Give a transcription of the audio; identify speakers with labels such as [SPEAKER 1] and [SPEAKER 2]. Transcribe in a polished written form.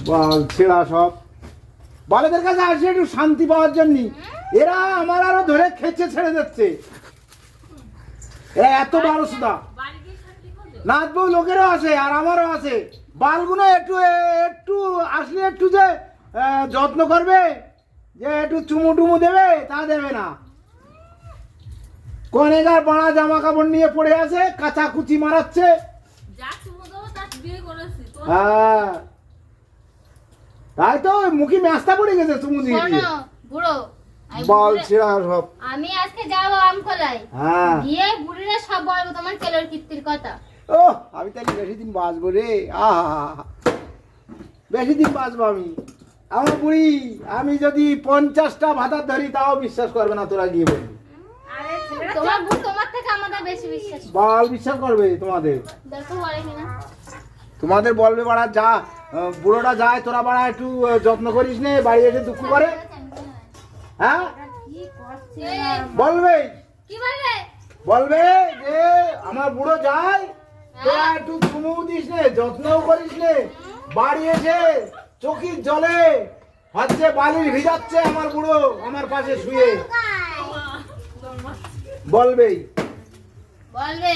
[SPEAKER 1] বল ছেঁড়া সব বালেদের কাছে আসে একটু শান্তি পাওয়ার জন্য, এরা আমার আরো ধরে খেচে ছেড়ে যাচ্ছে। এরা এত বড় সুদা নাচবো, লোকেরও আছে আর আমারও আছে। বালগুলো একটু একটু আসলে একটু যে যত্ন করবে, যে একটু চুমু টুমু দেবে, তা দেবে না। কনেগার বাড়া জামা কাপড় নিয়ে পড়ে আছে, কাঁচা কুচি মারাচ্ছে। হ্যাঁ তাই তো মুখে ম্যাস্তা পড়ে গেছে চুমু দিয়ে দিয়ে।
[SPEAKER 2] বুড়ো
[SPEAKER 1] বল ছিড়া সব।
[SPEAKER 2] আমি আজকে যাব আমখোলায়,
[SPEAKER 1] হ্যাঁ
[SPEAKER 2] গিয়ে বুড়িরা সব বলবো তোমার ছেলের কীর্তির কথা।
[SPEAKER 1] ও আমি তাহলে বেশি দিন বাঁচবো রে, আহা বেশি দিন বাঁচবো আমি। আমার বুড়ি আমি যদি 50টা ভাতার ধরি তাও বিশ্বাস করবে না, তোরা গিয়ে বলবি।
[SPEAKER 2] তোমার বুড়ি তোমার থেকে আমাদের বেশি বিশ্বাস
[SPEAKER 1] বল বিশ্বাস করবে তোমাদের,
[SPEAKER 2] দেখো বলে কিনা।
[SPEAKER 1] তোমাদের বলবে বাড়া যা বুড়োটা যায়, তোরা বাড়া একটু যত্ন করিস নে, বাড়ি এসে দুঃখ করে। হ্যাঁ বলবে,
[SPEAKER 2] কি বলবে?
[SPEAKER 1] বলবে যে আমার বুড়ো যায়, তোরা একটু চুমু দিস নে, যত্নও করিস নে, বাড়ি এসে চোখের জলে হচ্ছে বালির ভিজাচ্ছে আমার বুড়ো আমার পাশে শুয়ে। বলবেই
[SPEAKER 2] বলবে